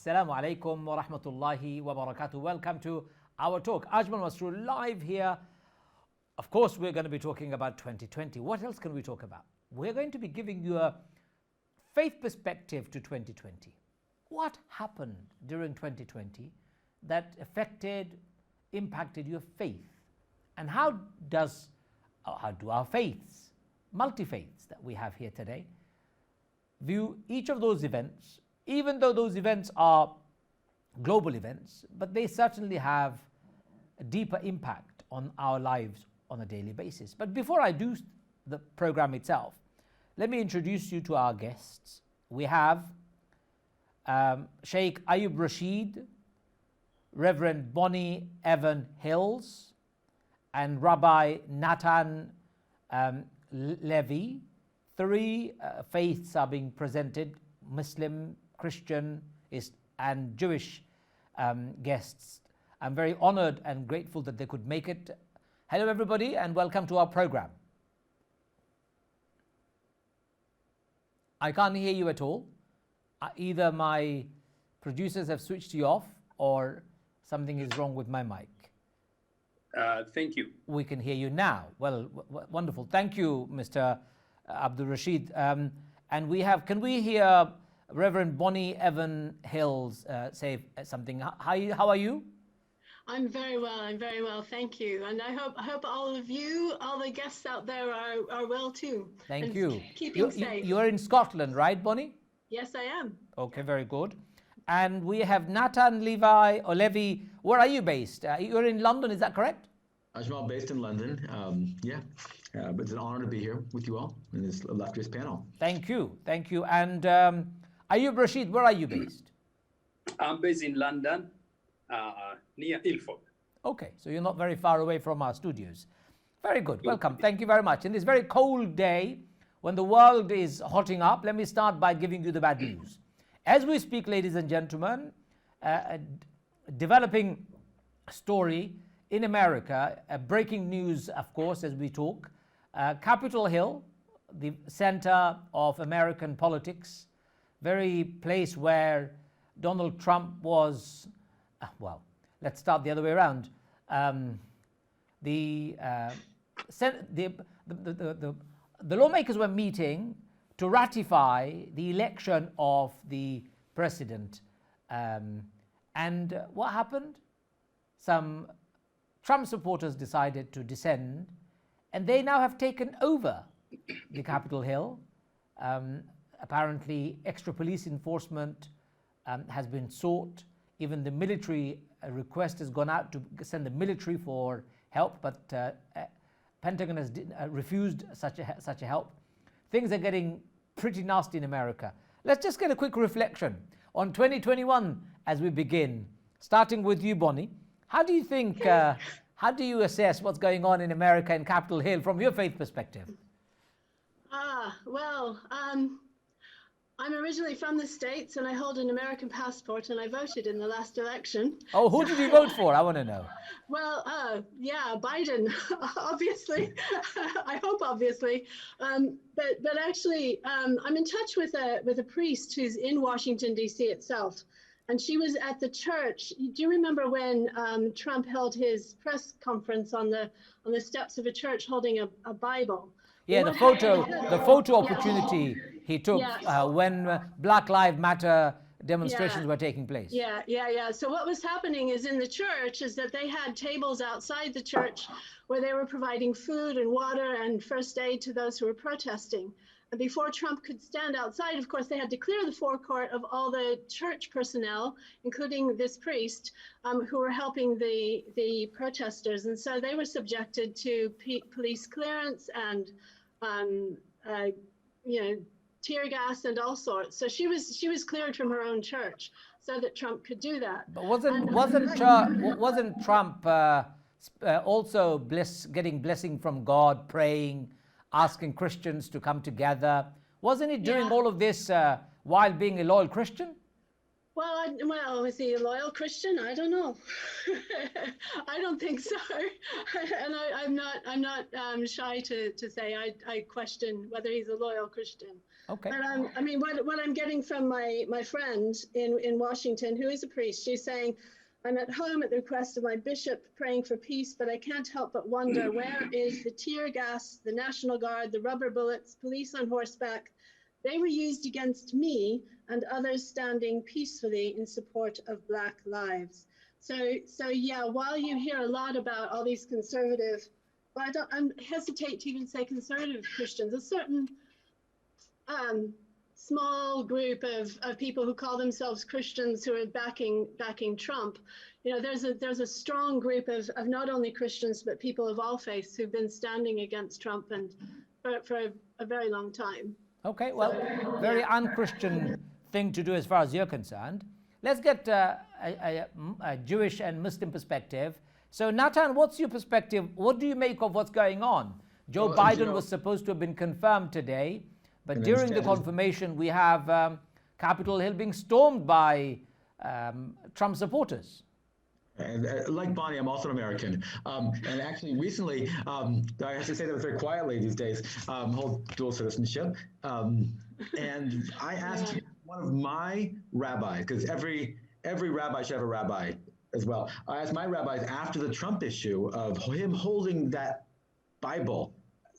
Assalamu alaikum wa rahmatullahi wa barakatuh. Welcome to our talk. Ajmal Masroor live here. Of course, we're going to be talking about 2020. What else can we talk about? We're going to be giving you a faith perspective to 2020. What happened during 2020 that affected, impacted your faith? And how do our faiths, multi-faiths that we have here today, view each of those events, even though those events are global events, but they certainly have a deeper impact on our lives on a daily basis. But before I do the program itself, let me introduce you to our guests. We have Sheikh Ayub Rashid, Reverend Bonnie Evan Hills, and Rabbi Nathan Levy. Three faiths are being presented: Muslim, Christian, and Jewish guests. I'm very honored and grateful that they could make it. Hello everybody and welcome to our program. I can't hear you at all. Either my producers have switched you off or something is wrong with my mic. Thank you. We can hear you now. Well, wonderful. Thank you, Mr. Abdul Rashid. And we have, can we hear Reverend Bonnie Evan Hills say something? How are you? I'm very well, thank you. And I hope all of you, all the guests out there are well too. Thank and you. Keeping safe. You're in Scotland, right, Bonnie? Yes, I am. Okay, very good. And we have Nathan Levy. Where are you based? You're in London, is that correct? Ajmal, based in London. But it's an honor to be here with you all in this illustrious panel. Thank you. And Ayub Rashid, where are you based? I'm based in London, near Ilford. Okay, so you're not very far away from our studios. Very good. Welcome. Thank you very much. In this very cold day, when the world is hotting up, let me start by giving you the bad news. As we speak, ladies and gentlemen, a developing story in America, breaking news, of course, as we talk. Capitol Hill, the center of American politics, very place where Donald Trump was, let's start the other way around. The lawmakers were meeting to ratify the election of the president. And what happened? Some Trump supporters decided to descend, and they now have taken over the Capitol Hill. Apparently, extra police enforcement has been sought. Even the military request has gone out to send the military for help, but Pentagon has refused such a help. Things are getting pretty nasty in America. Let's just get a quick reflection on 2021 as we begin. Starting with you, Bonnie. How do you think, how do you assess what's going on in America and Capitol Hill from your faith perspective? I'm originally from the States and I hold an American passport and I voted in the last election. Oh, who did you vote for? I want to know. Well, Biden, obviously. I hope obviously. But actually, I'm in touch with a priest who's in Washington, D.C. itself. And she was at the church. Do you remember when Trump held his press conference on the steps of a church holding a Bible? Yeah, the photo opportunity he took when Black Lives Matter demonstrations were taking place. Yeah. So what was happening is in the church is that they had tables outside the church where they were providing food and water and first aid to those who were protesting. And before Trump could stand outside, of course, they had to clear the forecourt of all the church personnel, including this priest, who were helping the protesters. And so they were subjected to police clearance and tear gas and all sorts. So she was cleared from her own church so that Trump could do that. But wasn't Trump also getting blessing from God, praying, asking Christians to come together? Wasn't he doing all of this while being a loyal Christian? Well, is he a loyal Christian? I don't know. I don't think so. And I'm not shy to say I question whether he's a loyal Christian. Okay. But I mean, what I'm getting from my friend in Washington, who is a priest, she's saying, I'm at home at the request of my bishop praying for peace, but I can't help but wonder, where is the tear gas, the National Guard, the rubber bullets, police on horseback? They were used against me and others standing peacefully in support of Black lives. So yeah, while you hear a lot about all these conservative, well, I hesitate to even say conservative Christians, a certain small group of people who call themselves Christians who are backing Trump. You know, there's a strong group of not only Christians but people of all faiths who've been standing against Trump and for a very long time. Okay, well, very unchristian thing to do as far as you're concerned. Let's get a Jewish and Muslim perspective. So, Natan, what's your perspective? What do you make of what's going on? Joe Biden was supposed to have been confirmed today, but during the confirmation, we have Capitol Hill being stormed by Trump supporters. And like Bonnie, I'm also an American. And actually, recently, I have to say that very quietly these days, hold dual citizenship. And I asked one of my rabbis, because every rabbi should have a rabbi as well. I asked my rabbis after the Trump issue of him holding that Bible,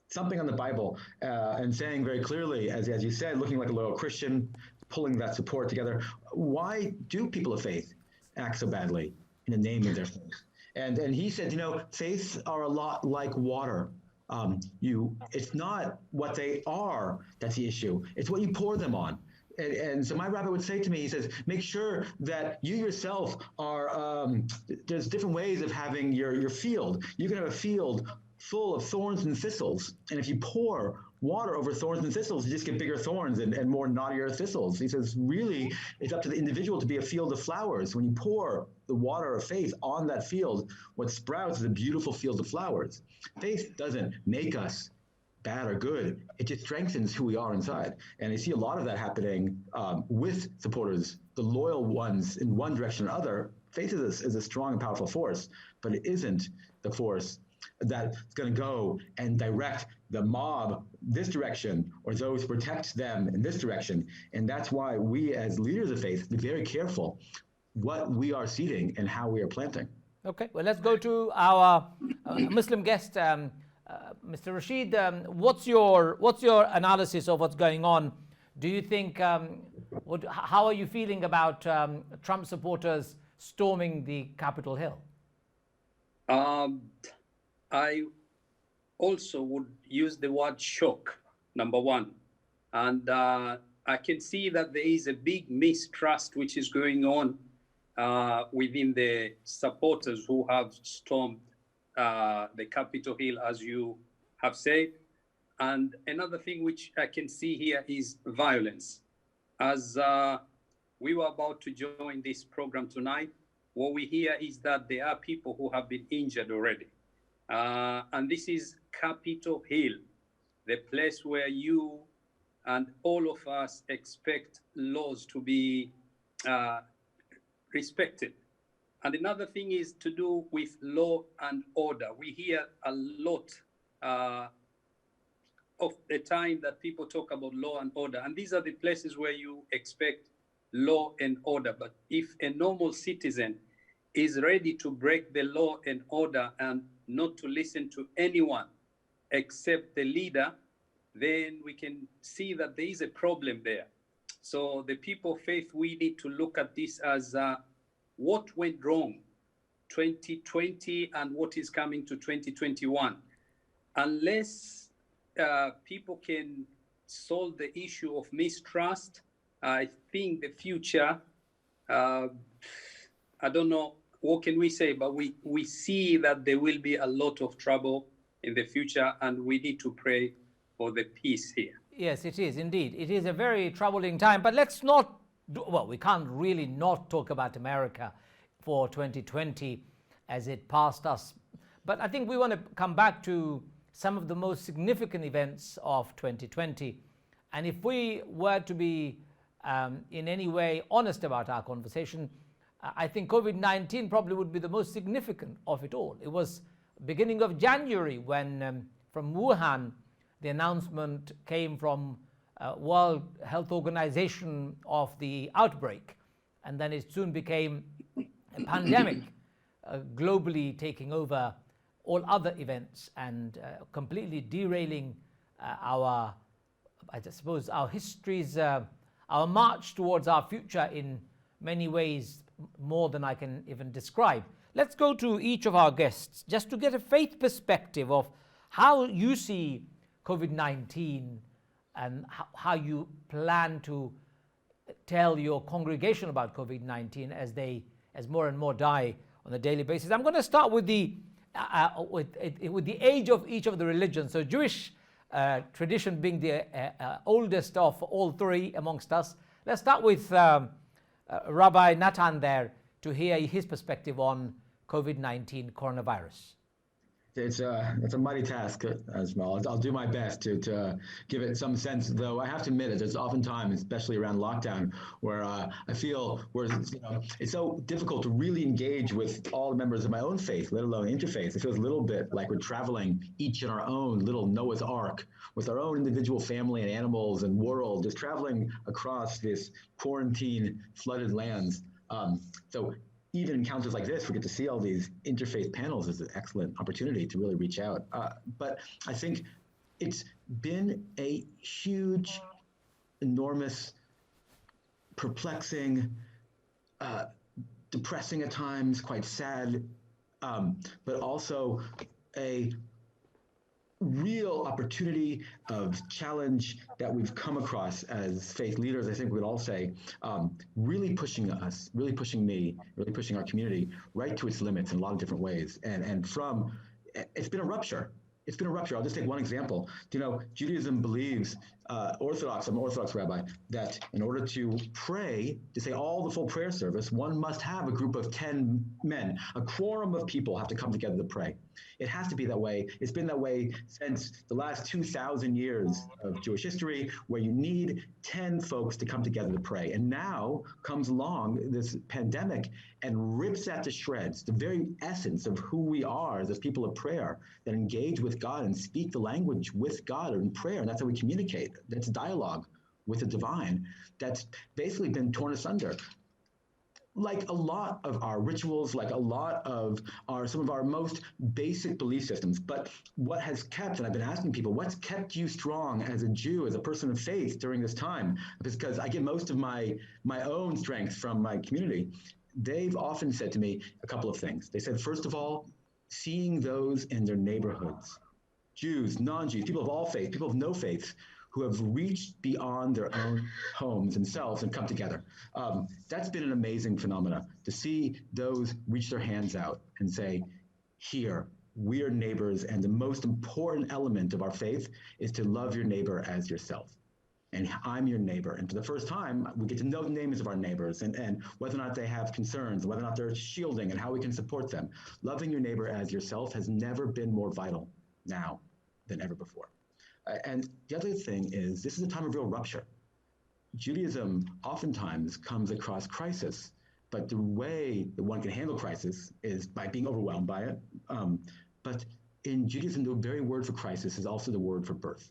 something on the Bible, and saying very clearly, as you said, looking like a loyal Christian, pulling that support together. Why do people of faith act so badly in the name of their faith? And he said, you know, faiths are a lot like water. It's not what they are that's the issue. It's what you pour them on. And so my rabbi would say to me, he says, make sure that you yourself are, there's different ways of having your field. You can have a field full of thorns and thistles. And if you pour water over thorns and thistles, you just get bigger thorns and more knottier thistles. He says, really, it's up to the individual to be a field of flowers. When you pour the water of faith on that field, what sprouts is a beautiful field of flowers. Faith doesn't make us bad or good. It just strengthens who we are inside. And I see a lot of that happening with supporters, the loyal ones in one direction or other. Faith is a strong and powerful force, but it isn't the force that's going to go and direct the mob this direction or those who protect them in this direction. And that's why we as leaders of faith be very careful what we are seeding and how we are planting. Okay, well, let's go to our Muslim guest, Mr. Rashid. What's your analysis of what's going on? Do you think, how are you feeling about Trump supporters storming the Capitol Hill? I also would use the word shock, number one. And I can see that there is a big mistrust which is going on within the supporters who have stormed the Capitol Hill, as you have said. And another thing which I can see here is violence. As we were about to join this program tonight, what we hear is that there are people who have been injured already. And this is Capitol Hill, the place where you and all of us expect laws to be respected. And another thing is to do with law and order. We hear a lot of the time that people talk about law and order, and these are the places where you expect law and order. But if a normal citizen is ready to break the law and order and not to listen to anyone except the leader, then we can see that there is a problem there. So the people of faith, we need to look at this as what went wrong 2020 and what is coming to 2021. Unless people can solve the issue of mistrust, I think the future, I don't know, what can we say, but we see that there will be a lot of trouble in the future, and we need to pray for the peace here. Yes, it is indeed. It is a very troubling time, but let's not, we can't really not talk about America for 2020 as it passed us. But I think we want to come back to some of the most significant events of 2020. And if we were to be in any way honest about our conversation, I think COVID-19 probably would be the most significant of it all. It was beginning of January when from Wuhan, the announcement came from World Health Organization of the outbreak, and then it soon became a pandemic, globally taking over all other events and completely derailing our, I suppose, our histories, our march towards our future in many ways, more than I can even describe. Let's go to each of our guests just to get a faith perspective of how you see COVID-19 and how you plan to tell your congregation about COVID-19 as more and more die on a daily basis. I'm going to start with the age of each of the religions. So Jewish tradition being the oldest of all three amongst us. Let's start with Rabbi Natan there to hear his perspective on COVID-19 coronavirus. It's a mighty task, Ajmal. I'll do my best to give it some sense, though I have to admit that there's oftentimes, especially around lockdown, where I feel it's so difficult to really engage with all the members of my own faith, let alone interfaith. It feels a little bit like we're traveling each in our own little Noah's Ark with our own individual family and animals and world, just traveling across this quarantine flooded lands. So even encounters like this, we get to see all these interfaith panels as an excellent opportunity to really reach out. But I think it's been a huge, enormous, perplexing, depressing at times, quite sad, but also a real opportunity of challenge that we've come across as faith leaders. I think we'd all say, really pushing us, really pushing me, really pushing our community right to its limits in a lot of different ways. And it's been a rupture. It's been a rupture. I'll just take one example. Judaism believes, I'm an Orthodox rabbi, that in order to pray, to say all the full prayer service, one must have a group of 10 men. A quorum of people have to come together to pray. It has to be that way. It's been that way since the last 2,000 years of Jewish history, where you need 10 folks to come together to pray. And now comes along this pandemic and rips that to shreds, the very essence of who we are as people of prayer that engage with God and speak the language with God in prayer. And that's how we communicate. That's dialogue with the divine. That's basically been torn asunder. Like a lot of our rituals, like a lot of some of our most basic belief systems. But what has kept, and I've been asking people, what's kept you strong as a Jew, as a person of faith during this time? Because I get most of my own strength from my community. They've often said to me a couple of things. They said, first of all, seeing those in their neighborhoods, Jews, non-Jews, people of all faiths, people of no faiths, who have reached beyond their own homes themselves and come together. That's been an amazing phenomena, to see those reach their hands out and say, here, we are neighbors, and the most important element of our faith is to love your neighbor as yourself. And I'm your neighbor. And for the first time, we get to know the names of our neighbors and whether or not they have concerns, whether or not they're shielding, and how we can support them. Loving your neighbor as yourself has never been more vital now than ever before. And the other thing is, this is a time of real rupture. Judaism oftentimes comes across crisis, but the way that one can handle crisis is by being overwhelmed by it. But in Judaism, the very word for crisis is also the word for birth.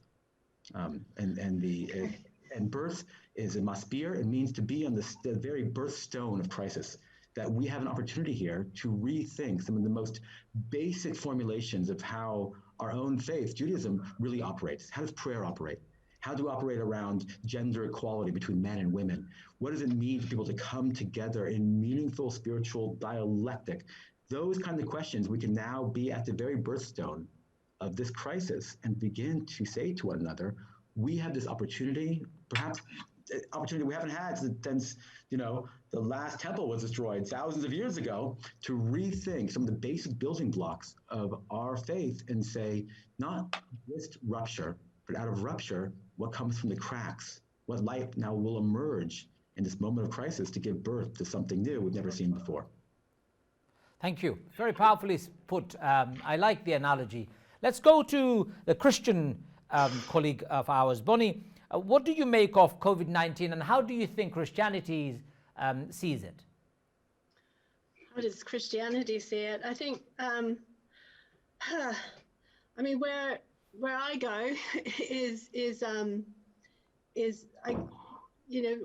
And birth is a maspir. It means to be on the very birthstone of crisis. That we have an opportunity here to rethink some of the most basic formulations of how our own faith, Judaism, really operates. How does prayer operate? How do we operate around gender equality between men and women? What does it mean for people to come together in meaningful spiritual dialectic? Those kind of questions, we can now be at the very birthstone of this crisis and begin to say to one another, we have this opportunity, perhaps opportunity we haven't had since, the last temple was destroyed thousands of years ago, to rethink some of the basic building blocks of our faith and say, not just rupture, but out of rupture, what comes from the cracks? What light now will emerge in this moment of crisis to give birth to something new we've never seen before? Thank you. Very powerfully put. I like the analogy. Let's go to the Christian colleague of ours, Bonnie. What do you make of COVID-19, and how do you think Christianity sees it? How does Christianity see it? I think, I mean, where I go is I, you know,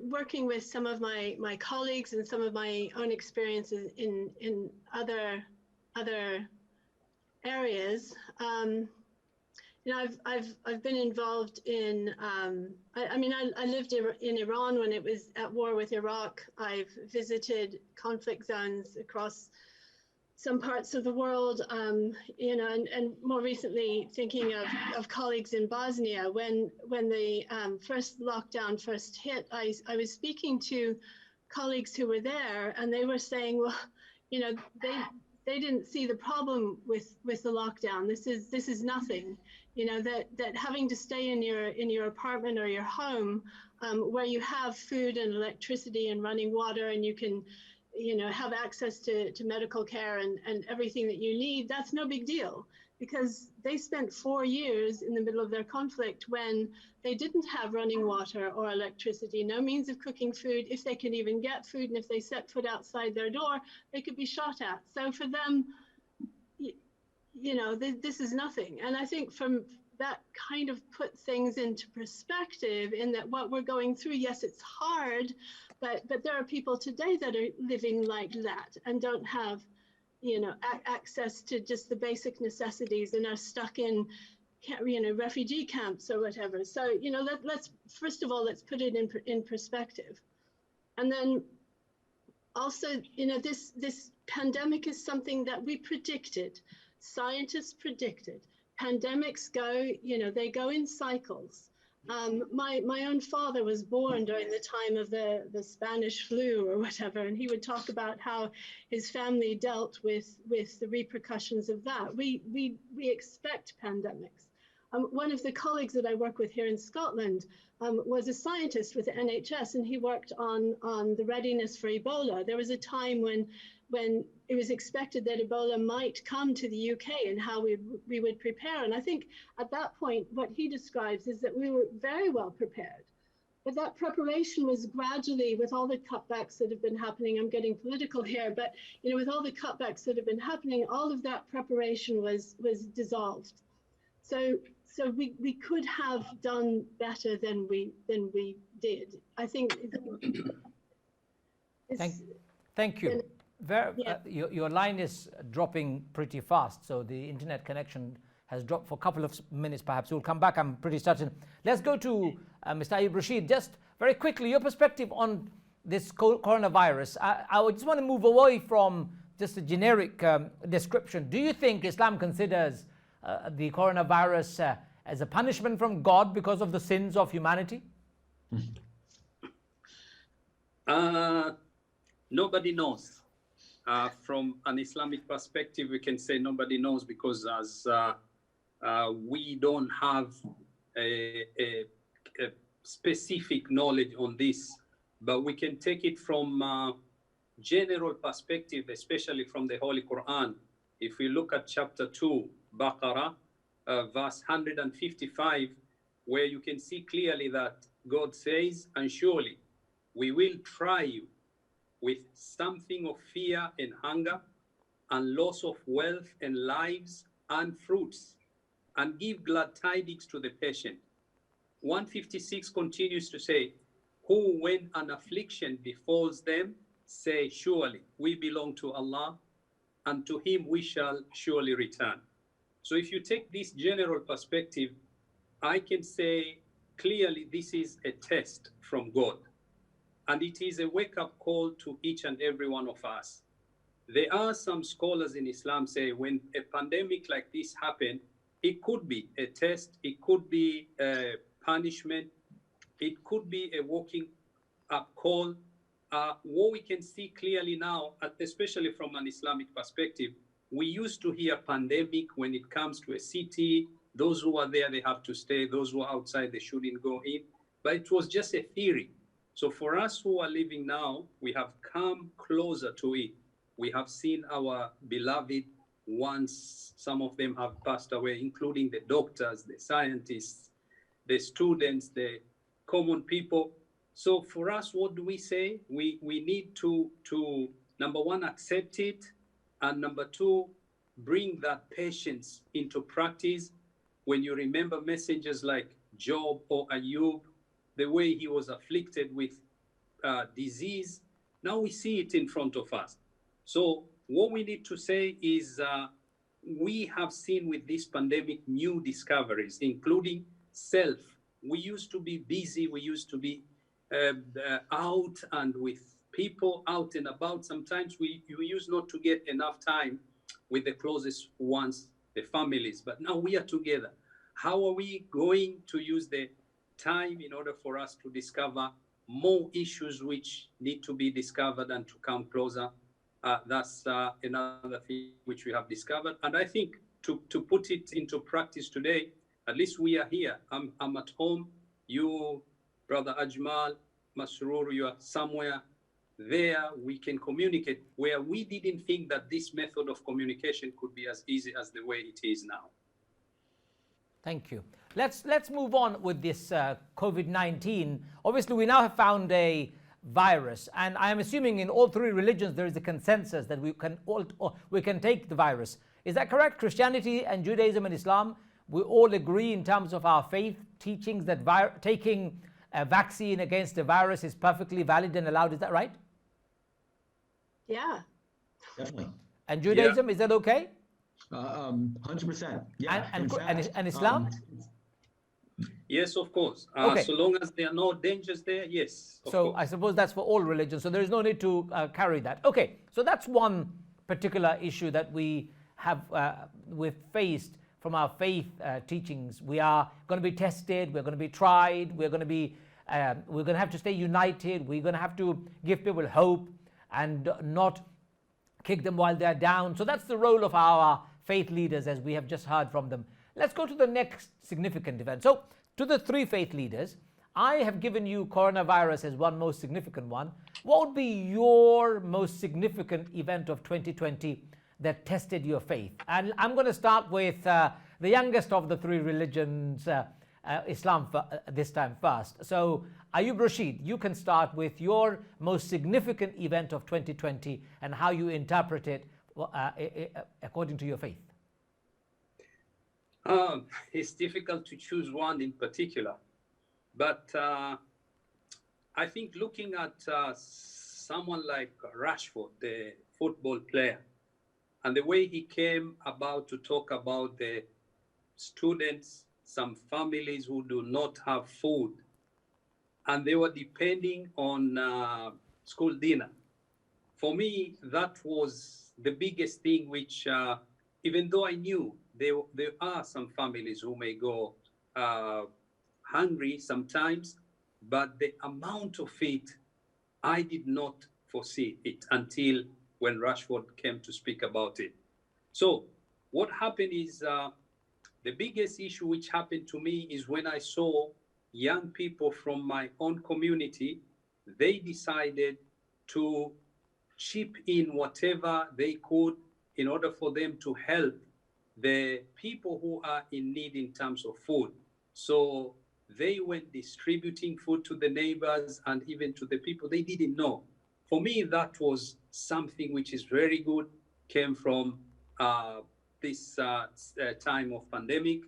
working with some of my colleagues and some of my own experiences in other areas. You know, I've been involved in. I mean, I lived in Iran when it was at war with Iraq. I've visited conflict zones across some parts of the world. You know, and more recently, thinking of colleagues in Bosnia when the first lockdown first hit. I was speaking to colleagues who were there, and they were saying, well, you know, they didn't see the problem with the lockdown. This is nothing. You know, that having to stay in your apartment or your home where you have food and electricity and running water, and you can, you know, have access to medical care and everything that you need, that's no big deal, because they spent 4 years in the middle of their conflict when they didn't have running water or electricity, no means of cooking food. If they could even get food, and if they set foot outside their door, they could be shot at. So for them, you know, this is nothing. And I think from that kind of put things into perspective, in that what we're going through, yes, it's hard, but there are people today that are living like that and don't have, you know, access to just the basic necessities, and are stuck in, you know, refugee camps or whatever. So, you know, let's first of all, let's put it in perspective. And then also, you know, this pandemic is something that we predicted. Scientists predicted. Pandemics go, you know, they go in cycles. My own father was born during the time of the Spanish flu or whatever, and he would talk about how his family dealt with the repercussions of that. We expect pandemics. One of the colleagues that I work with here in Scotland was a scientist with the NHS, and he worked on the readiness for Ebola. There was a time when it was expected that Ebola might come to the UK, and how we would prepare. And I think at that point, what he describes is that we were very well prepared. But that preparation was gradually, with all the cutbacks that have been happening, I'm getting political here, but, you know, with all the cutbacks that have been happening, all of that preparation was dissolved. So we could have done better than we did. I think. Thank you. Your line is dropping pretty fast, so the internet connection has dropped for a couple of minutes. Perhaps we'll come back, I'm pretty certain. Let's go to Mr. Ayub Rashid. Just very quickly, your perspective on this coronavirus. I just want to move away from just a generic description. Do you think Islam considers the coronavirus as a punishment from God because of the sins of humanity? Nobody knows. From an Islamic perspective, we can say nobody knows, because as we don't have a specific knowledge on this, but we can take it from general perspective, especially from the Holy Quran. If we look at chapter 2, Baqarah, verse 155, where you can see clearly that God says, "And surely we will try you with something of fear and hunger, and loss of wealth and lives and fruits, and give glad tidings to the patient." 156 continues to say, "Who, when an affliction befalls them, say, surely we belong to Allah, and to him we shall surely return." So if you take this general perspective, I can say clearly this is a test from God. And it is a wake-up call to each and every one of us. There are some scholars in Islam say when a pandemic like this happened, it could be a test, it could be a punishment, it could be a waking up call. What we can see clearly now, especially from an Islamic perspective, we used to hear pandemic when it comes to a city. Those who are there, they have to stay. Those who are outside, they shouldn't go in. But it was just a theory. So for us who are living now, we have come closer to it. We have seen our beloved ones, some of them have passed away, including the doctors, the scientists, the students, the common people. So for us, what do we say? We need to number one, accept it, and number two, bring that patience into practice. When you remember messengers like Job or Ayub, the way he was afflicted with disease, now we see it in front of us. So what we need to say is we have seen with this pandemic new discoveries, including self. We used to be busy, we used to be out and with people out and about. Sometimes we used not to get enough time with the closest ones, the families, but now we are together. How are we going to use the time in order for us to discover more issues which need to be discovered and to come closer? That's another thing which we have discovered. And I think to put it into practice today, at least we are here. I'm at home. You, Brother Ajmal Masroor, you are somewhere there. We can communicate where we didn't think that this method of communication could be as easy as the way it is now. Thank you. Let's move on with this COVID-19. Obviously, we now have found a virus, and I am assuming in all three religions there is a consensus that we can take the virus. Is that correct? Christianity and Judaism and Islam, we all agree in terms of our faith teachings that taking a vaccine against a virus is perfectly valid and allowed. Is that right? Yeah. Definitely. And Judaism, is that okay? 100%. Yeah. And Islam? Yes, of course. Okay. So long as there are no dangers there, yes. So I suppose that's for all religions. So there is no need to carry that. Okay. So that's one particular issue that we have we've faced from our faith teachings. We are going to be tested. We're going to be tried. We're going to have to stay united. We're going to have to give people hope and not kick them while they're down. So that's the role of our faith leaders, as we have just heard from them. Let's go to the next significant event. So to the three faith leaders, I have given you coronavirus as one most significant one. What would be your most significant event of 2020 that tested your faith? And I'm going to start with the youngest of the three religions, Islam, this time first. So Ayub Rashid, you can start with your most significant event of 2020 and how you interpret it according to your faith. It's difficult to choose one in particular, but I think looking at someone like Rashford, the football player, and the way he came about to talk about the students, some families who do not have food, and they were depending on school dinner. For me, that was the biggest thing which, even though I knew there are some families who may go hungry sometimes, but the amount of it, I did not foresee it until when Rashford came to speak about it. So what happened is the biggest issue which happened to me is when I saw young people from my own community, they decided to chip in whatever they could in order for them to help the people who are in need in terms of food. So they went distributing food to the neighbors and even to the people they didn't know. For me, that was something which is very good, came from this time of pandemic.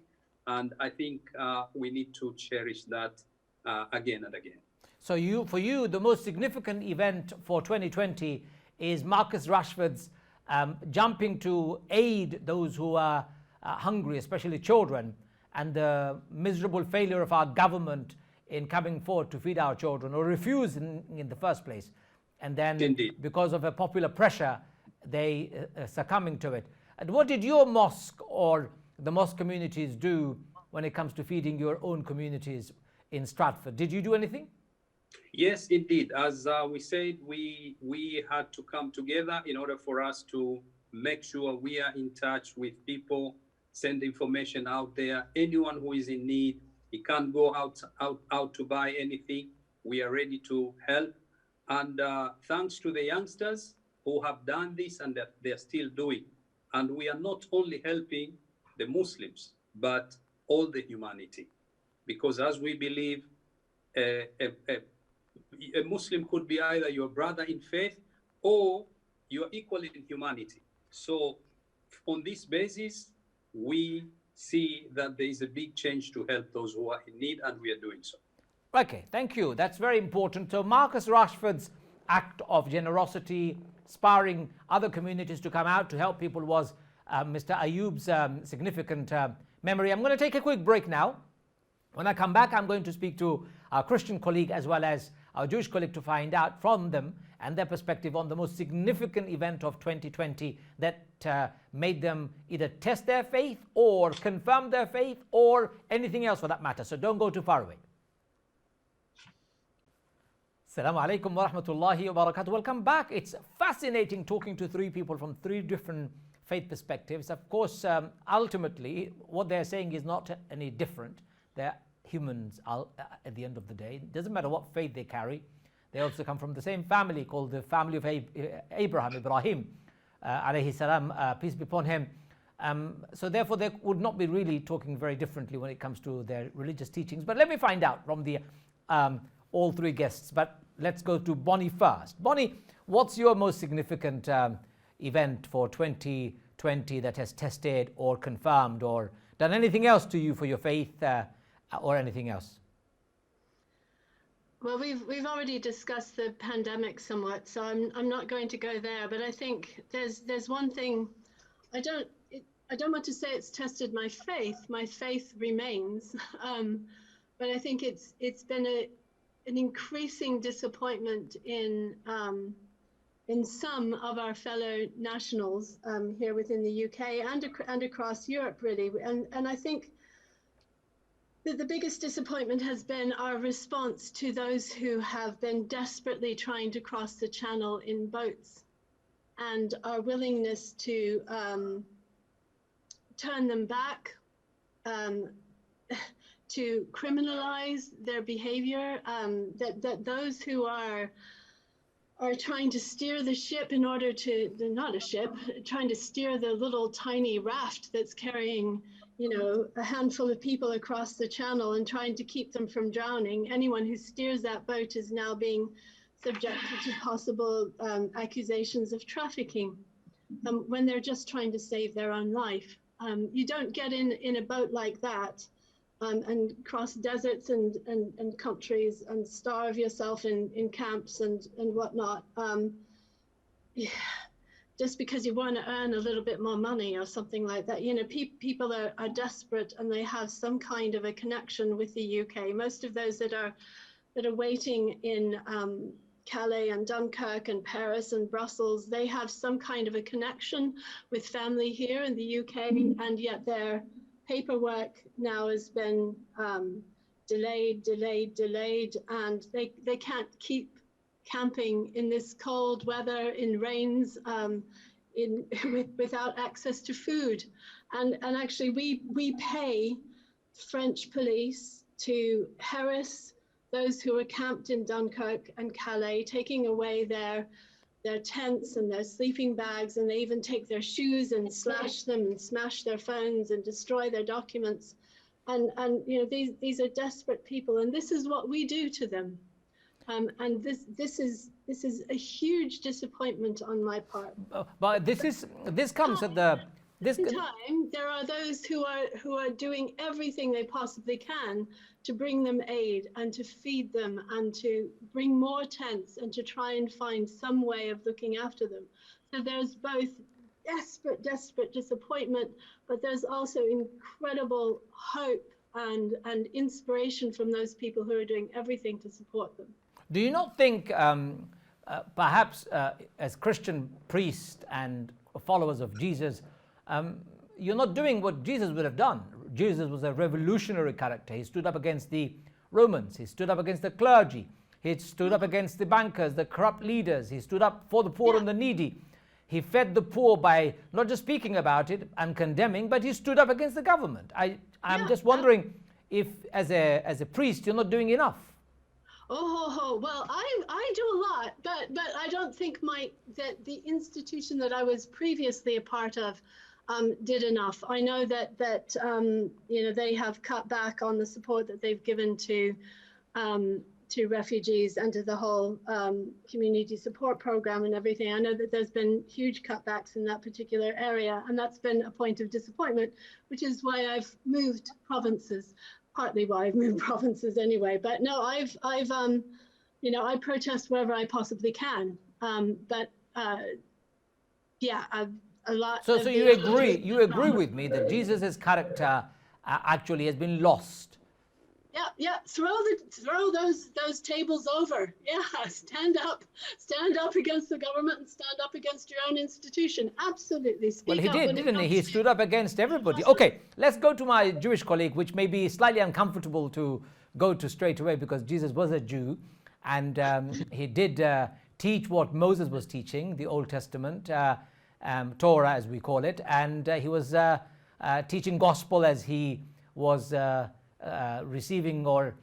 And I think we need to cherish that again and again. So for you, the most significant event for 2020 is Marcus Rashford's jumping to aid those who are hungry, especially children, and the miserable failure of our government in coming forward to feed our children, or refusing in the first place. And then Indeed. Because of a popular pressure, they succumbing to it. And what did your mosque or the mosque communities do when it comes to feeding your own communities in Stratford? Did you do anything? Yes, indeed. As we said, we had to come together in order for us to make sure we are in touch with people, send information out there. Anyone who is in need, he can't go out to buy anything. We are ready to help. And thanks to the youngsters who have done this and that they're still doing. And we are not only helping the Muslims, but all the humanity. because as we believe, a Muslim could be either your brother in faith or you're equal in humanity. So on this basis, we see that there is a big change to help those who are in need, and we are doing so. Okay, thank you. That's very important. So Marcus Rashford's act of generosity, inspiring other communities to come out to help people, was Mr. Ayub's significant memory. I'm going to take a quick break now. When I come back, I'm going to speak to our Christian colleague as well as our Jewish colleague to find out from them and their perspective on the most significant event of 2020 that made them either test their faith or confirm their faith or anything else for that matter. So don't go too far away. Assalamu alaikum wa rahmatullahi wa barakatuh. Welcome back. It's fascinating talking to three people from three different faith perspectives. Of course, ultimately, what they're saying is not any different. They're humans at the end of the day. It doesn't matter what faith they carry. They also come from the same family called the family of Ibrahim, alayhi salam, peace be upon him. So therefore, they would not be really talking very differently when it comes to their religious teachings. But let me find out from the all three guests. But let's go to Bonnie first. Bonnie, what's your most significant event for 2020 that has tested or confirmed or done anything else to you for your faith or anything else? Well, we've already discussed the pandemic somewhat, so I'm not going to go there. But I think there's one thing. I don't want to say it's tested my faith. My faith remains, but I think it's been an increasing disappointment in some of our fellow nationals here within the UK and across Europe, really. And I think that the biggest disappointment has been our response to those who have been desperately trying to cross the channel in boats, and our willingness to turn them back, to criminalize their behavior, that those who are trying to steer the ship in order to, they're not a ship, trying to steer the little tiny raft that's carrying, a handful of people across the channel and trying to keep them from drowning. Anyone who steers that boat is now being subjected to possible accusations of trafficking when they're just trying to save their own life. You don't get in a boat like that and cross deserts and countries and starve yourself in camps and whatnot. Just because you want to earn a little bit more money or something like that. People are desperate and they have some kind of a connection with the UK. Most of those that are waiting in Calais and Dunkirk and Paris and Brussels, they have some kind of a connection with family here in the UK, and yet their paperwork now has been delayed, and they can't keep camping in this cold weather, in rains, without access to food. And actually we pay French police to harass those who are camped in Dunkirk and Calais, taking away their tents and their sleeping bags, and they even take their shoes and slash them and smash their phones and destroy their documents. And these are desperate people, and this is what we do to them. And this is a huge disappointment on my part. But this comes at the time. There are those who are doing everything they possibly can to bring them aid and to feed them and to bring more tents and to try and find some way of looking after them. So there's both desperate disappointment, but there's also incredible hope and inspiration from those people who are doing everything to support them. Do you not think perhaps as Christian priests and followers of Jesus, you're not doing what Jesus would have done? Jesus was a revolutionary character. He stood up against the Romans. He stood up against the clergy. He stood up against the bankers, the corrupt leaders. He stood up for the poor and the needy. He fed the poor by not just speaking about it and condemning, but he stood up against the government. I'm just wondering if as a priest, you're not doing enough. Well, I do a lot, but I don't think that the institution that I was previously a part of did enough. I know that they have cut back on the support that they've given to refugees and to the whole community support program and everything. I know that there's been huge cutbacks in that particular area, and that's been a point of disappointment, which is why I've moved provinces. Partly why I've moved provinces anyway. But no, I protest wherever I possibly can. A lot. So you agree with me that Jesus' character actually has been lost. Yeah. Throw those tables over. Yeah, stand up against the government and stand up against your own institution. Absolutely. Well, he did, didn't he? He stood up against everybody. Okay, let's go to my Jewish colleague, which may be slightly uncomfortable to go to straight away because Jesus was a Jew, and he did teach what Moses was teaching, the Old Testament, Torah as we call it, and he was teaching gospel as he was receiving or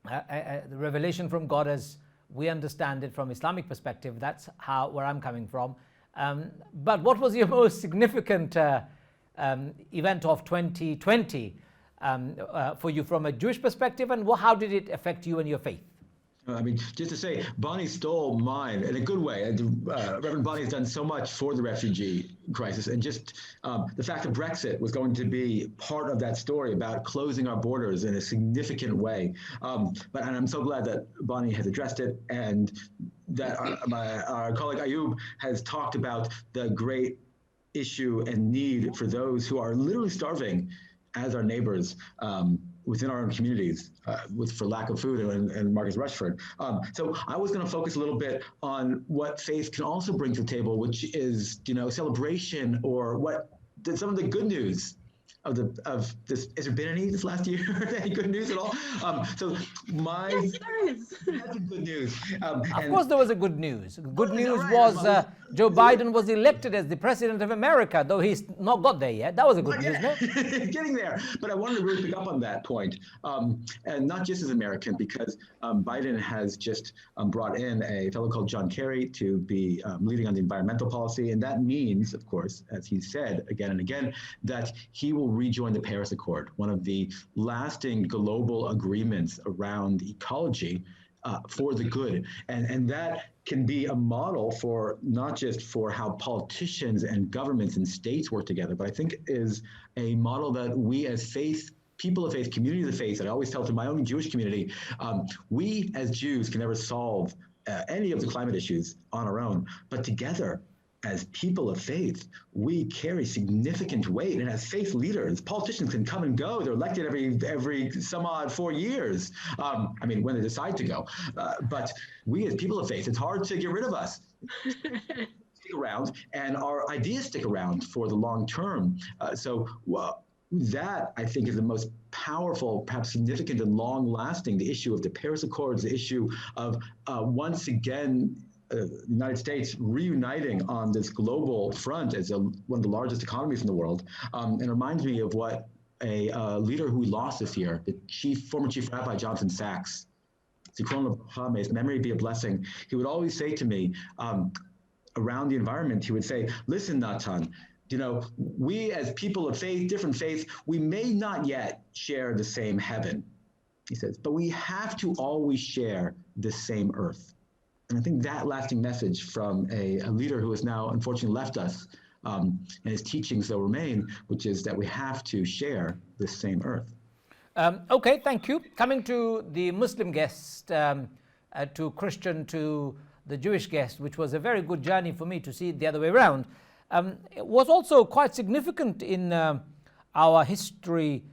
the revelation from God as we understand it from Islamic perspective. That's where I'm coming from. But what was your most significant event of 2020 for you from a Jewish perspective, and how did it affect you and your faith? I mean, just to say, Bonnie stole mine in a good way. Reverend Bonnie has done so much for the refugee crisis, and just the fact that Brexit was going to be part of that story about closing our borders in a significant way. And I'm so glad that Bonnie has addressed it, and that our colleague Ayub has talked about the great issue and need for those who are literally starving as our neighbors within our own communities for lack of food and Marcus Rushford. So I was going to focus a little bit on what faith can also bring to the table, which is, celebration, or some of the good news of this. Has there been any this last year? Any good news at all? Yes, there is. That's some good news. Of course there was a good news. Good news was Joe Biden was elected as the president of America, though he's not got there yet. That was a good news, no? Getting there. But I wanted to really pick up on that point. And not just as American, because Biden has just brought in a fellow called John Kerry to be leading on the environmental policy. And that means, of course, as he said again and again, that he will rejoin the Paris Accord, one of the lasting global agreements around ecology for the good. And that can be a model for not just for how politicians and governments and states work together, but I think is a model that we as people of faith, community of faith, I always tell to my own Jewish community, we as Jews can never solve any of the climate issues on our own, but together, as people of faith, we carry significant weight, and as faith leaders, politicians can come and go. They're elected every some odd 4 years. When they decide to go. But we as people of faith, it's hard to get rid of us. Stick around, and our ideas stick around for the long term. That I think is the most powerful, perhaps significant and long-lasting. The issue of the Paris Accords, the issue of once again. The United States reuniting on this global front as one of the largest economies in the world. And it reminds me of what a leader who we lost this year, the former chief rabbi, Jonathan Sachs, may his memory be a blessing. He would always say to me, around the environment, he would say, listen, Natan, we as people of faith, different faiths, we may not yet share the same heaven, he says, but we have to always share the same earth. And I think that lasting message from a leader who has now unfortunately left us, and his teachings still remain, which is that we have to share this same earth. Okay, thank you. Coming to the Muslim guest, to Christian, to the Jewish guest, which was a very good journey for me to see it the other way around. It was also quite significant in our history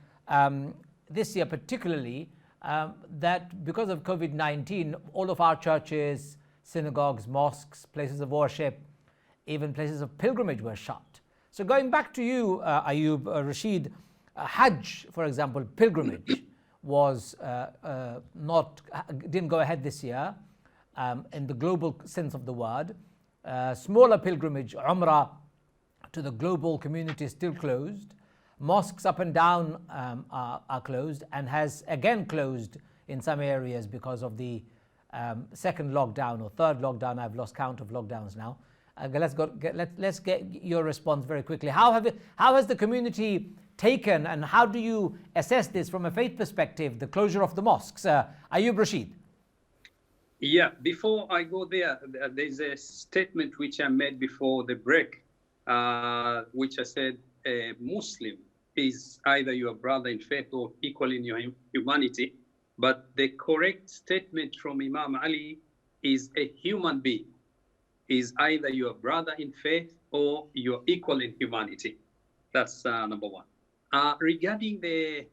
this year particularly, that because of COVID-19, all of our churches, synagogues, mosques, places of worship, even places of pilgrimage were shut. So going back to you, Ayub, Rashid, Hajj, for example, pilgrimage was didn't go ahead this year in the global sense of the word. Smaller pilgrimage, Umrah, to the global community is still closed. Mosques up and down are closed, and has again closed in some areas because of the second lockdown or third lockdown. I've lost count of lockdowns now. Let's get your response very quickly. How has the community taken, and how do you assess this from a faith perspective, the closure of the mosques? Ayub Rashid. Yeah, before I go there, there's a statement which I made before the break, which I said a Muslim is either your brother in faith or equal in your humanity. But the correct statement from Imam Ali is a human being is either your brother in faith or your equal in humanity. That's number one. Regarding the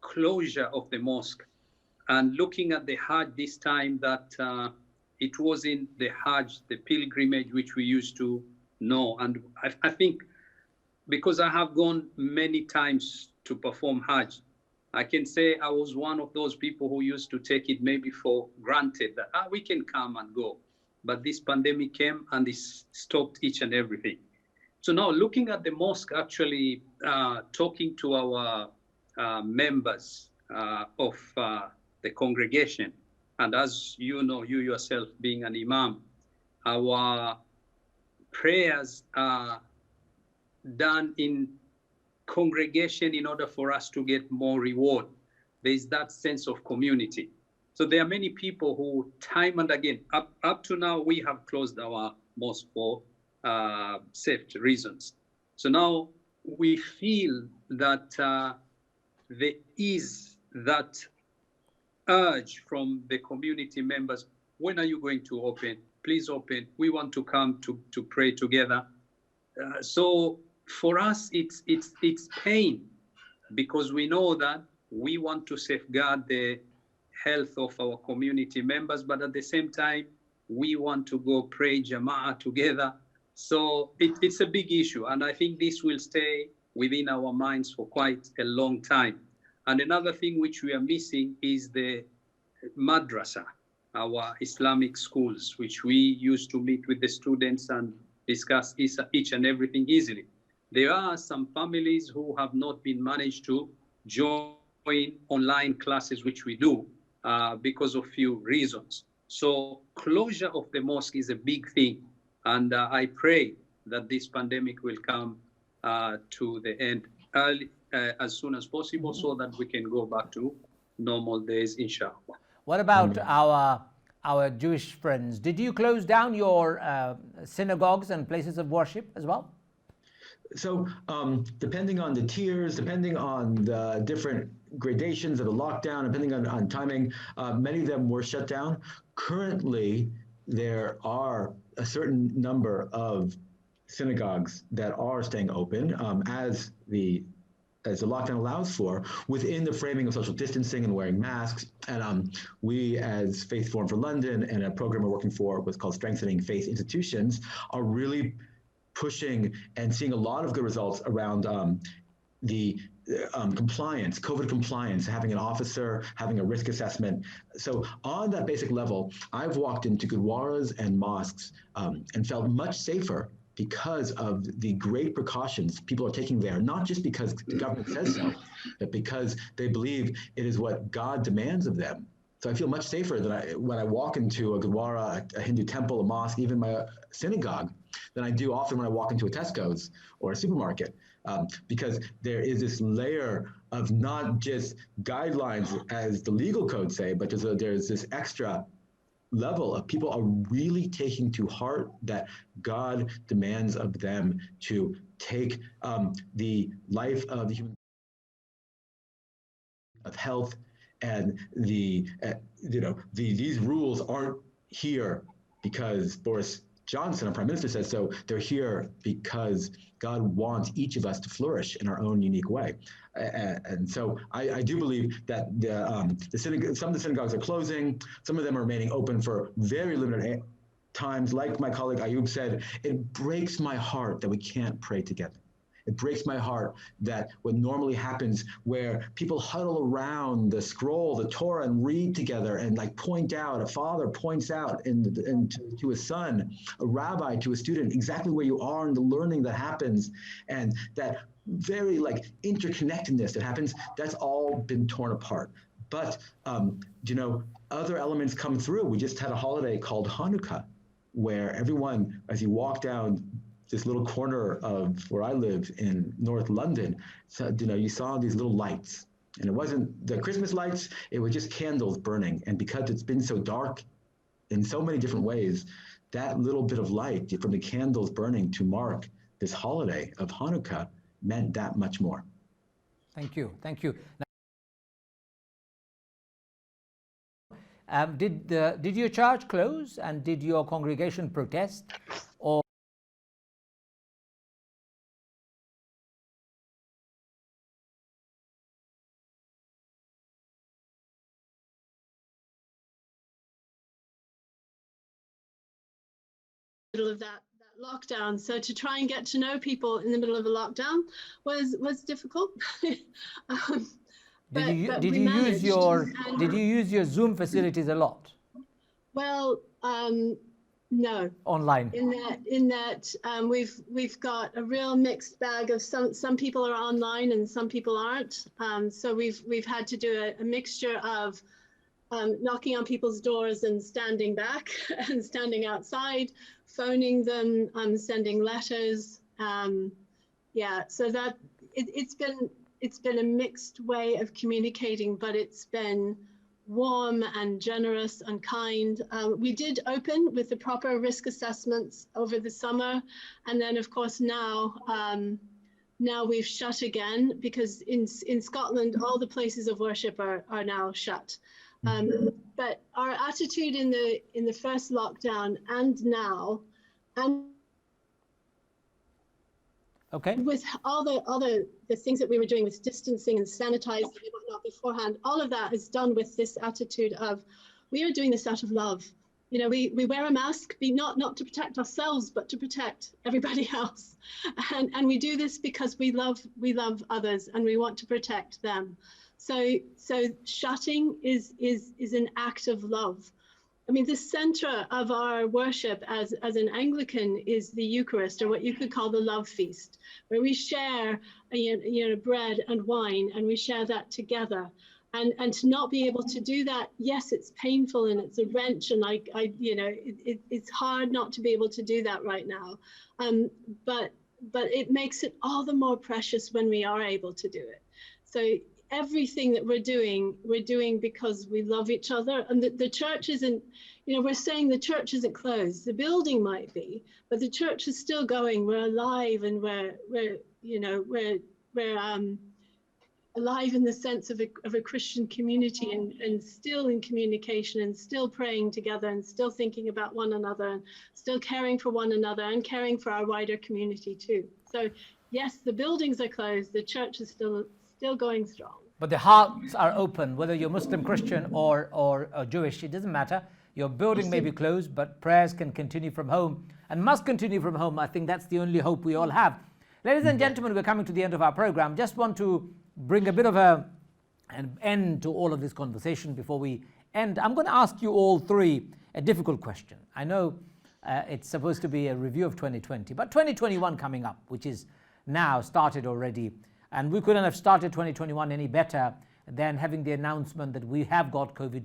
closure of the mosque and looking at the Hajj this time, that it wasn't the Hajj, the pilgrimage, which we used to know. And I think because I have gone many times to perform Hajj, I can say I was one of those people who used to take it maybe for granted that we can come and go. But this pandemic came and it stopped each and everything. So now looking at the mosque, actually talking to our members of the congregation, and as you know, you yourself being an imam, our prayers are done in congregation in order for us to get more reward. There is that sense of community. So there are many people who time and again, up to now, we have closed our mosque for safety reasons. So now we feel that there is that urge from the community members, when are you going to open? Please open. We want to come to pray together. So for us, it's pain, because we know that we want to safeguard the health of our community members, but at the same time, we want to go pray Jama'ah together. So it's a big issue, and I think this will stay within our minds for quite a long time. And another thing which we are missing is the madrasa, our Islamic schools, which we used to meet with the students and discuss each and everything easily. There are some families who have not been managed to join online classes, which we do because of few reasons. So closure of the mosque is a big thing. And I pray that this pandemic will come to the end early, as soon as possible, so that we can go back to normal days, inshallah. What about our Jewish friends? Did you close down your synagogues and places of worship as well? So depending on the tiers, depending on the different gradations of the lockdown, depending on timing, many of them were shut down. Currently, there are a certain number of synagogues that are staying open as the lockdown allows for, within the framing of social distancing and wearing masks. And we, as Faith Forum for London, and a program we're working for, what's called Strengthening Faith Institutions, are really pushing and seeing a lot of good results around the compliance, COVID compliance, having an officer, having a risk assessment. So on that basic level, I've walked into gurdwaras and mosques and felt much safer because of the great precautions people are taking there, not just because the government says so, but because they believe it is what God demands of them. So I feel much safer when I walk into a gurdwara, a Hindu temple, a mosque, even my synagogue, than I do often when I walk into a Tesco's or a supermarket, because there is this layer of not just guidelines as the legal codes say, but there's this extra level of people are really taking to heart that God demands of them to take the life of the human, of health, and these rules aren't here because Boris Johnson, our prime minister, says so. They're here because God wants each of us to flourish in our own unique way. And so I do believe that some of the synagogues are closing. Some of them are remaining open for very limited times. Like my colleague Ayub said, it breaks my heart that we can't pray together. It breaks my heart that what normally happens, where people huddle around the scroll, the Torah, and read together and point out, a father points out to his son, a rabbi to a student, exactly where you are and the learning that happens, and that very interconnectedness that happens, that's all been torn apart. But, other elements come through. We just had a holiday called Hanukkah. where everyone, as you walk down this little corner of where I live in North London, so, you saw these little lights. And it wasn't the Christmas lights, it was just candles burning. And because it's been so dark in so many different ways, that little bit of light from the candles burning to mark this holiday of Hanukkah meant that much more. Thank you. Thank you. Did your church close and did your congregation protest? Or middle of that lockdown. So to try and get to know people in the middle of a lockdown was difficult. did you use your Zoom facilities a lot? Well, no. Online. In that we've got a real mixed bag of some people are online and some people aren't. So we've had to do a mixture of knocking on people's doors and standing back and standing outside, phoning them, sending letters. So that it's been a mixed way of communicating, but it's been warm and generous and kind. We did open with the proper risk assessments over the summer, and then of course now we've shut again because in Scotland all the places of worship are now shut. But our attitude in the first lockdown and now, and okay, with all the things that we were doing with distancing and sanitizing and whatnot beforehand, all of that is done with this attitude of we are doing this out of love. We wear a mask, not to protect ourselves, but to protect everybody else, and we do this because we love others and we want to protect them. So shutting is an act of love. I mean, the center of our worship as an Anglican is the Eucharist, or what you could call the love feast, where we share, bread and wine, and we share that together. And to not be able to do that, yes, it's painful and it's a wrench, and it's hard not to be able to do that right now. But it makes it all the more precious when we are able to do it. So everything that we're doing because we love each other, and the church isn't, we're saying the church isn't closed. The building might be, but the church is still going. We're alive, and we're alive in the sense of a Christian community, and still in communication, and still praying together, and still thinking about one another, and still caring for one another, and caring for our wider community too. So yes, the buildings are closed. The church is still going strong. But the hearts are open, whether you're Muslim, Christian, or Jewish, it doesn't matter. Your building may be closed, but prayers can continue from home and must continue from home. I think that's the only hope we all have. Ladies and gentlemen, we're coming to the end of our program. Just want to bring a bit of an end to all of this conversation before we end. I'm going to ask you all three a difficult question. I know it's supposed to be a review of 2020, but 2021 coming up, which is now started already. And we couldn't have started 2021 any better than having the announcement that we have got COVID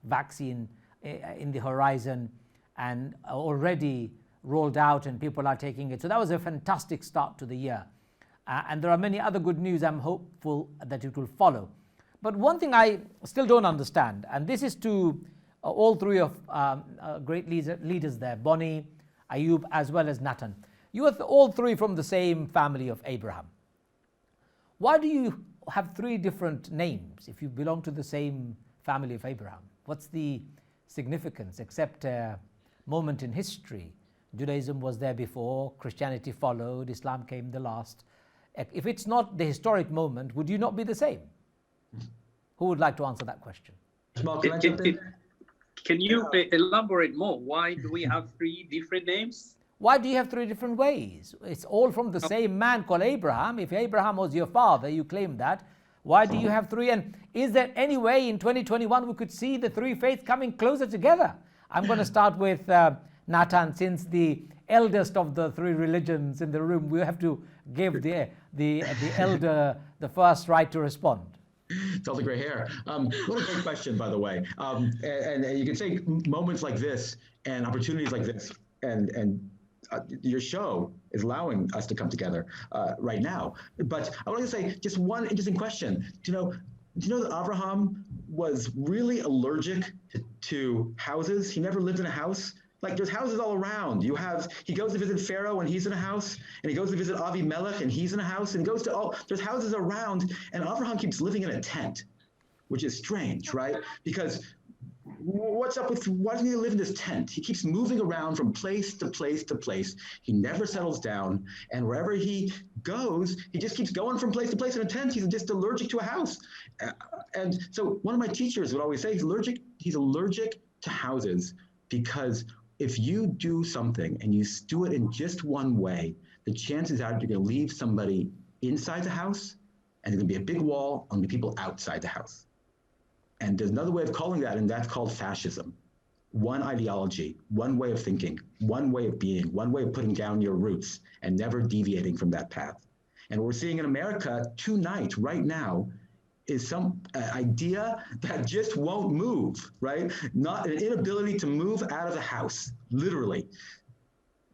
vaccine in the horizon and already rolled out, and people are taking it. So that was a fantastic start to the year. And there are many other good news. I'm hopeful that it will follow. But one thing I still don't understand, and this is to all three of great leaders there, Bonnie, Ayub, as well as Nathan. You are all three from the same family of Abraham. Why do you have three different names if you belong to the same family of Abraham? What's the significance, except a moment in history? Judaism was there before, Christianity followed, Islam came the last. If it's not the historic moment, would you not be the same? Who would like to answer that question? Can you elaborate more? Why do we have three different names? Why do you have three different ways? It's all from the same man called Abraham. If Abraham was your father, you claim that. Why do you have three? And is there any way in 2021 we could see the three faiths coming closer together? I'm going to start with Nathan, since the eldest of the three religions in the room. We have to give the elder the first right to respond. It's all the gray hair. What a great question, by the way. And you can say moments like this and opportunities like this your show is allowing us to come together right now. But I want to say just one interesting question. Do you know that Abraham was really allergic to houses? He never lived in a house. Like there's houses all around. He goes to visit Pharaoh and he's in a house, and he goes to visit Avimelech and he's in a house, and he goes to there's houses around, and Abraham keeps living in a tent, which is strange, right? Because what's up with, why doesn't he live in this tent? He keeps moving around from place to place to place. He never settles down, and wherever he goes, he just keeps going from place to place in a tent. He's just allergic to a house. And so one of my teachers would always say he's allergic to houses, because if you do something and you do it in just one way, the chances are you're going to leave somebody inside the house, and there's going to be a big wall on the people outside the house. And there's another way of calling that, and that's called fascism. One ideology, one way of thinking, one way of being, one way of putting down your roots and never deviating from that path. And what we're seeing in America tonight, right now, is some idea that just won't move, right? Not an inability to move out of the house, literally.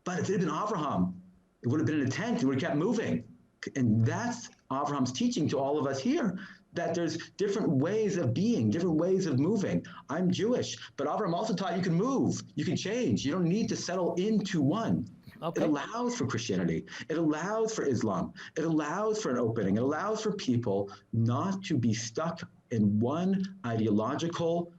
But if it had been Abraham, it would have been in a tent, it would have kept moving. And that's Abraham's teaching to all of us here, that there's different ways of being, different ways of moving. I'm Jewish, but Abraham also taught you can move, you can change. You don't need to settle into one. Okay. It allows for Christianity. It allows for Islam. It allows for an opening. It allows for people not to be stuck in one ideological,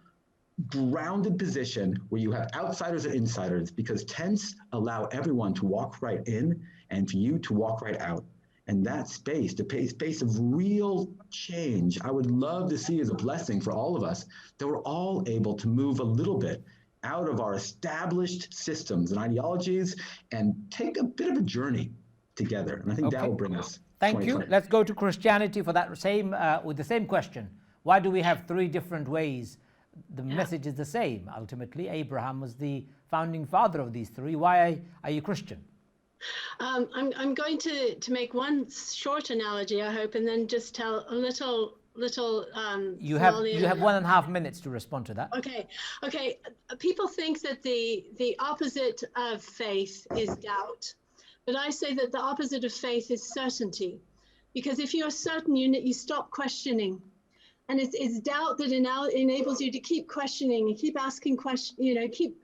grounded position where you have outsiders and insiders, because tents allow everyone to walk right in and for you to walk right out. And that space, the space of real change, I would love to see as a blessing for all of us, that we're all able to move a little bit out of our established systems and ideologies and take a bit of a journey together. And I think that will bring us. Thank you. Let's go to Christianity for that same, with the same question. Why do we have three different ways? The message is the same. Ultimately, Abraham was the founding father of these three. Why are you Christian? I'm going to make one short analogy, I hope, and then just tell a little. You have 1.5 minutes to respond to that. Okay. People think that the opposite of faith is doubt, but I say that the opposite of faith is certainty, because if you're certain, you stop questioning. And it's doubt that enables you to keep questioning and keep asking questions,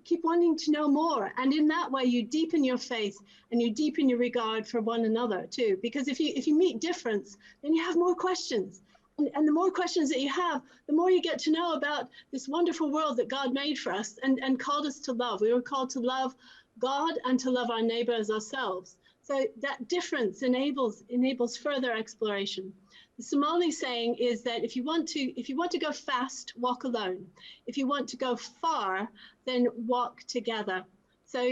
keep wanting to know more. And in that way, you deepen your faith and you deepen your regard for one another too. Because if you meet difference, then you have more questions. And the more questions that you have, the more you get to know about this wonderful world that God made for us and called us to love. We were called to love God and to love our neighbor as ourselves. So that difference enables further exploration. The Somali saying is that if you want to go fast, walk alone. If you want to go far, then walk together. So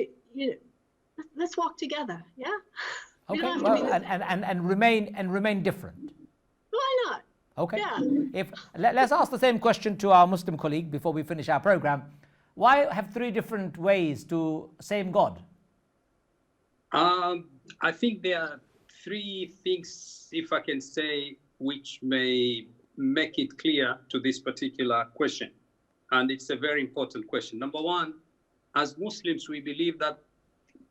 let's walk together. Yeah. Okay. Well, and remain different. Why not? Okay. Yeah. Let's ask the same question to our Muslim colleague before we finish our program. Why have three different ways to same God? I think there are three things, if I can say, which may make it clear to this particular question. And it's a very important question. Number one, as Muslims, we believe that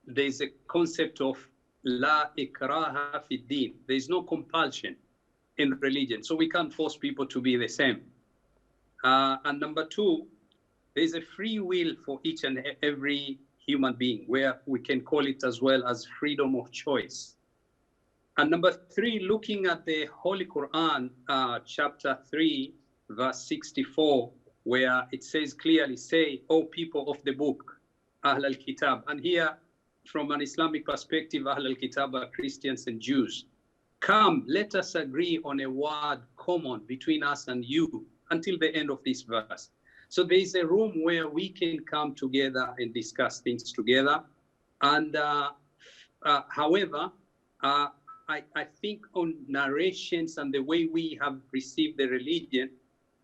there's a concept of la ikraha fi din. There's no compulsion in religion. So we can't force people to be the same. And number two, there's a free will for each and every human being, where we can call it as well as freedom of choice. And number three, looking at the Holy Quran, chapter 3, verse 64, where it says clearly, say, O people of the book, Ahl al-Kitab. And here, from an Islamic perspective, Ahl al-Kitab are Christians and Jews. Come, let us agree on a word common between us and you until the end of this verse. So there is a room where we can come together and discuss things together. And however, I think on narrations and the way we have received the religion,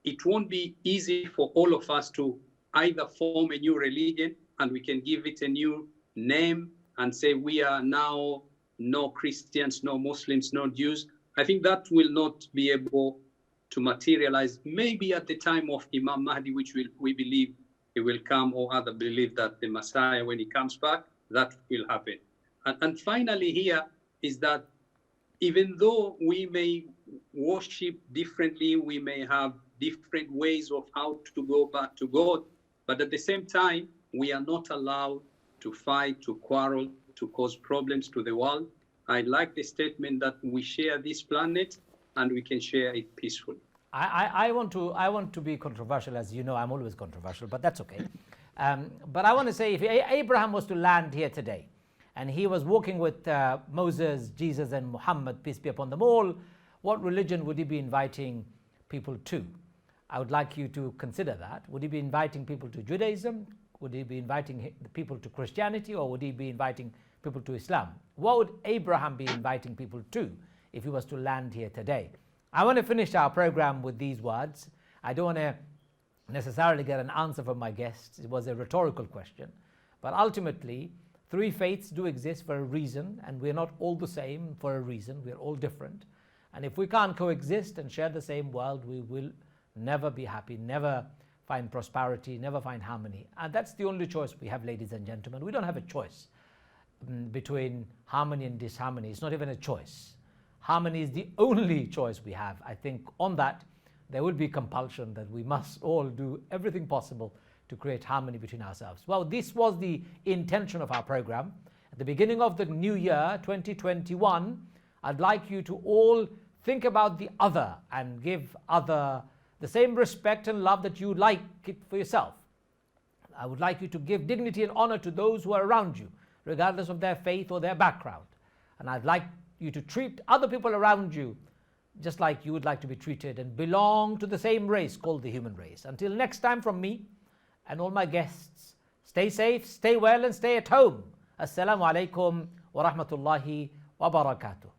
it won't be easy for all of us to either form a new religion and we can give it a new name and say we are now no Christians, no Muslims, no Jews. I think that will not be able to materialize, maybe at the time of Imam Mahdi, which we believe he will come, or others believe that the Messiah, when he comes back. that will happen. And finally here is that even though we may worship differently, we may have different ways of how to go back to God, but at the same time, we are not allowed to fight, to quarrel, to cause problems to the world. I like the statement that we share this planet and we can share it peacefully. I want to be controversial, as you know. I'm always controversial, but that's okay. But I want to say, if Abraham was to land here today, and he was walking with Moses, Jesus, and Muhammad, peace be upon them all, what religion would he be inviting people to? I would like you to consider that. Would he be inviting people to Judaism? Would he be inviting people to Christianity? Or would he be inviting people to Islam? What would Abraham be inviting people to if he was to land here today? I want to finish our program with these words. I don't want to necessarily get an answer from my guests. It was a rhetorical question. But ultimately, three faiths do exist for a reason, and we're not all the same for a reason. We're all different. And if we can't coexist and share the same world, we will never be happy, never find prosperity, never find harmony. And that's the only choice we have, ladies and gentlemen. We don't have a choice between harmony and disharmony. It's not even a choice. Harmony is the only choice we have. I think on that, there will be compulsion that we must all do everything possible to create harmony between ourselves. Well, this was the intention of our program. At the beginning of the new year, 2021, I'd like you to all think about the other and give other the same respect and love that you like it for yourself. I would like you to give dignity and honor to those who are around you, regardless of their faith or their background. And I'd like you to treat other people around you just like you would like to be treated and belong to the same race called the human race. Until next time, from me and all my guests, stay safe, stay well, and stay at home. Assalamu alaikum wa rahmatullahi wa barakatuh.